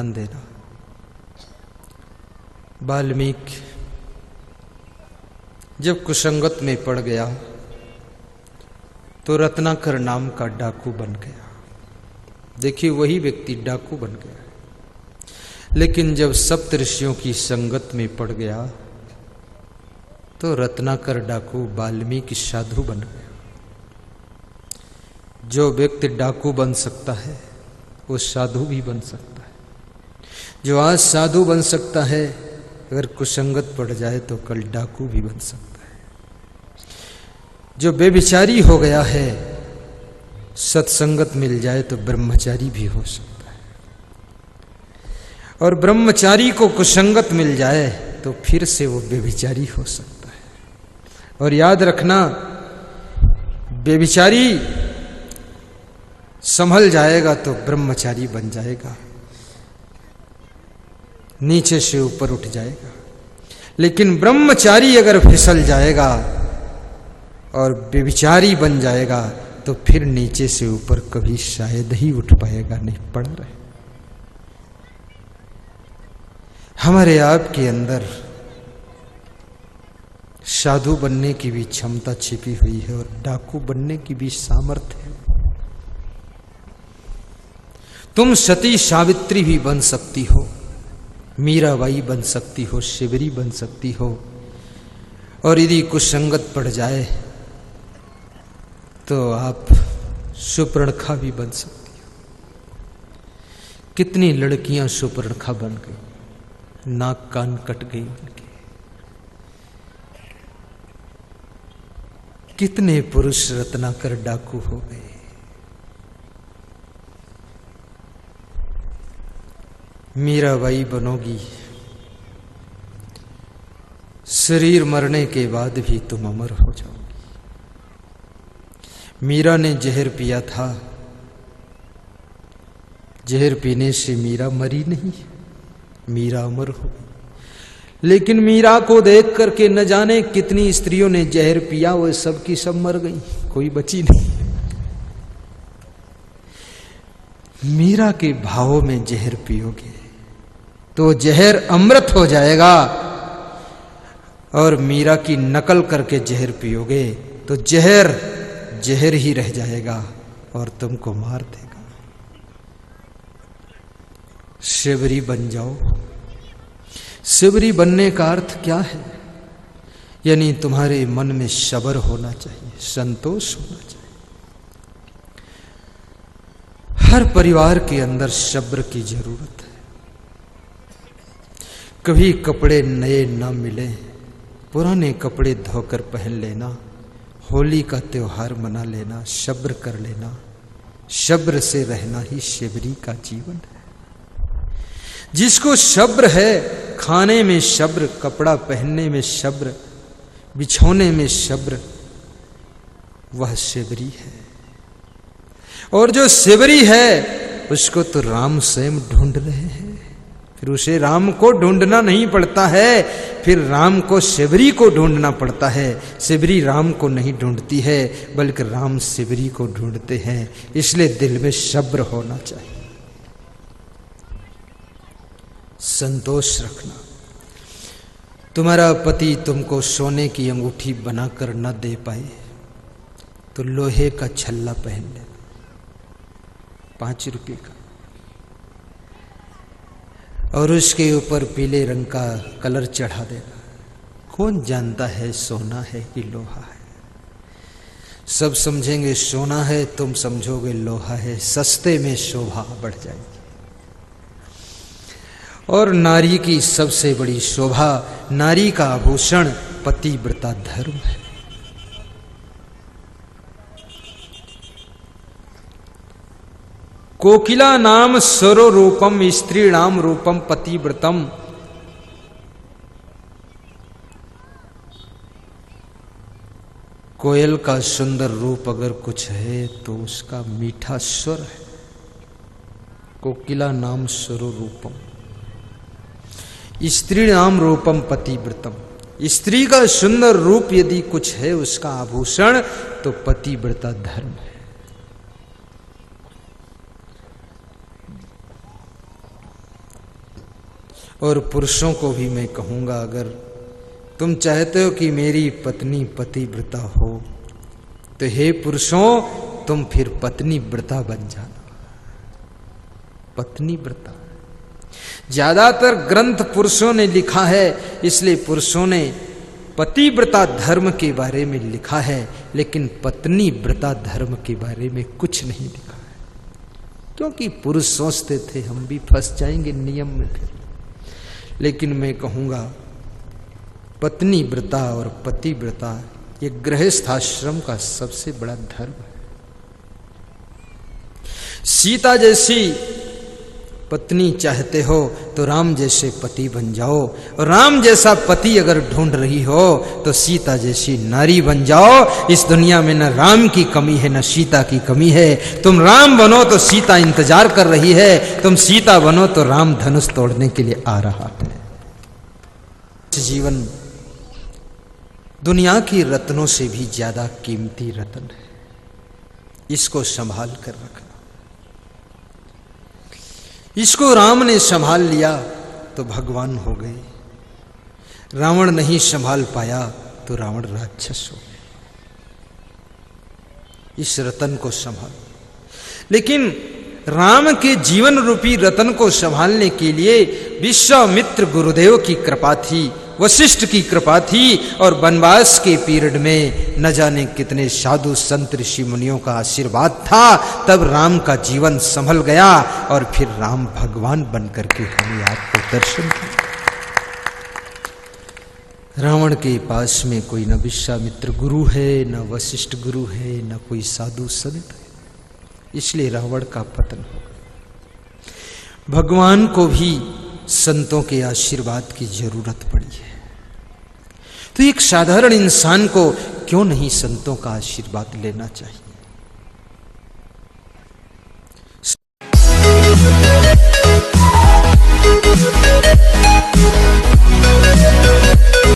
ध्यान देना। वाल्मीकि जब कुसंगत में पड़ गया तो रत्नाकर नाम का डाकू बन गया। देखिए, वही व्यक्ति डाकू बन गया। लेकिन जब सप्तऋषियों की संगत में पड़ गया तो रत्नाकर डाकू वाल्मीकि साधु बन गया। जो व्यक्ति डाकू बन सकता है वो साधु भी बन सकता है। जो आज साधु बन सकता है, अगर कुसंगत पड़ जाए तो कल डाकू भी बन सकता है। जो बेविचारी हो गया है, सत्संगत मिल जाए तो ब्रह्मचारी भी हो सकता है। और ब्रह्मचारी को कुसंगत मिल जाए तो फिर से वो बेविचारी हो सकता है। और याद रखना, बेविचारी संभल जाएगा तो ब्रह्मचारी बन जाएगा, नीचे से ऊपर उठ जाएगा। लेकिन ब्रह्मचारी अगर फिसल जाएगा और बेविचारी बन जाएगा तो फिर नीचे से ऊपर कभी शायद ही उठ पाएगा, नहीं पड़ा रहे। हमारे आप के अंदर साधु बनने की भी क्षमता छिपी हुई है और डाकू बनने की भी सामर्थ्य है। तुम सती सावित्री भी बन सकती हो, मीराबाई बन सकती हो, शिवरी बन सकती हो। और यदि कुसंगत पड़ जाए तो आप सुपर्णखा भी बन सकती हो। कितनी लड़कियां सुपर्णखा बन गई, नाक कान कट गई उनके। कितने पुरुष रत्नाकर डाकू हो गए। मीराबाई बनोगी, शरीर मरने के बाद भी तुम अमर हो जाओगी। मीरा ने जहर पिया था, जहर पीने से मीरा मरी नहीं, मीरा अमर हो गई। लेकिन मीरा को देख करके न जाने कितनी स्त्रियों ने जहर पिया, वो सब की सब मर गई, कोई बची नहीं। मीरा के भावों में जहर पियोगे तो जहर अमृत हो जाएगा, और मीरा की नकल करके जहर पियोगे तो जहर जहर ही रह जाएगा और तुमको मार देगा। शिवरी बन जाओ। शिवरी बनने का अर्थ क्या है? यानी तुम्हारे मन में सब्र होना चाहिए, संतोष होना चाहिए। हर परिवार के अंदर सब्र की जरूरत है। कभी कपड़े नए न मिले, पुराने कपड़े धोकर पहन लेना, होली का त्योहार मना लेना, सब्र कर लेना। सब्र से रहना ही शिवरी का जीवन है। जिसको सब्र है, खाने में सब्र, कपड़ा पहनने में सब्र, बिछौने में सब्र, वह शिवरी है। और जो शिवरी है उसको तो राम स्वयं ढूंढ रहे हैं। फिर उसे राम को ढूंढना नहीं पड़ता है, फिर राम को शिवरी को ढूंढना पड़ता है। शिवरी राम को नहीं ढूंढती है, बल्कि राम शिवरी को ढूंढते हैं। इसलिए दिल में सब्र होना चाहिए, संतोष रखना। तुम्हारा पति तुमको सोने की अंगूठी बनाकर न दे पाए तो लोहे का छल्ला पहन ले, 5 रुपये का, और उसके ऊपर पीले रंग का कलर चढ़ा देना। कौन जानता है सोना है कि लोहा है? सब समझेंगे सोना है, तुम समझोगे लोहा है। सस्ते में शोभा बढ़ जाएगी। और नारी की सबसे बड़ी शोभा, नारी का आभूषण पतिव्रता धर्म है। कोकिला नाम स्वरो रूपम स्त्री नाम रूपम पतिव्रतम। कोयल का सुंदर रूप अगर कुछ है तो उसका मीठा स्वर है। कोकिला नाम स्वरो रूपम, स्त्री नाम रूपम पतिव्रतम। स्त्री का सुंदर रूप यदि कुछ है, उसका आभूषण, तो पतिव्रता धर्म है। और पुरुषों को भी मैं कहूंगा, अगर तुम चाहते हो कि मेरी पत्नी पतिव्रता हो तो हे पुरुषों, तुम फिर पत्नी व्रता बन जाना। पत्नी व्रता ज्यादातर ग्रंथ पुरुषों ने लिखा है, इसलिए पुरुषों ने पतिव्रता धर्म के बारे में लिखा है, लेकिन पत्नी व्रता धर्म के बारे में कुछ नहीं लिखा है, क्योंकि पुरुष सोचते थे हम भी फंस जाएंगे नियम में फिर। लेकिन मैं कहूंगा पत्नी व्रता और पति व्रता ये गृहस्थ आश्रम का सबसे बड़ा धर्म है। सीता जैसी पत्नी चाहते हो तो राम जैसे पति बन जाओ, और राम जैसा पति अगर ढूंढ रही हो तो सीता जैसी नारी बन जाओ। इस दुनिया में न राम की कमी है न सीता की कमी है। तुम राम बनो तो सीता इंतजार कर रही है, तुम सीता बनो तो राम धनुष तोड़ने के लिए आ रहा है। जीवन दुनिया की रत्नों से भी ज्यादा कीमती रत्न है, इसको संभाल कर रखना। इसको राम ने संभाल लिया तो भगवान हो गए, रावण नहीं संभाल पाया तो रावण राक्षस हो गए। इस रतन को संभाल, लेकिन राम के जीवन रूपी रतन को संभालने के लिए विश्वामित्र गुरुदेव की कृपा थी, वशिष्ठ की कृपा थी, और वनवास के पीरियड में न जाने कितने साधु संत ऋषि मुनियों का आशीर्वाद था, तब राम का जीवन संभल गया और फिर राम भगवान बनकर के हमें आपको दर्शन दिया। रावण के पास में कोई न विश्वामित्र गुरु है, न वशिष्ठ गुरु है, न कोई साधु संत है, इसलिए रावण का पतन हो गया। भगवान को भी संतों के आशीर्वाद की जरूरत पड़ी है, तो एक साधारण इंसान को क्यों नहीं संतों का आशीर्वाद लेना चाहिए।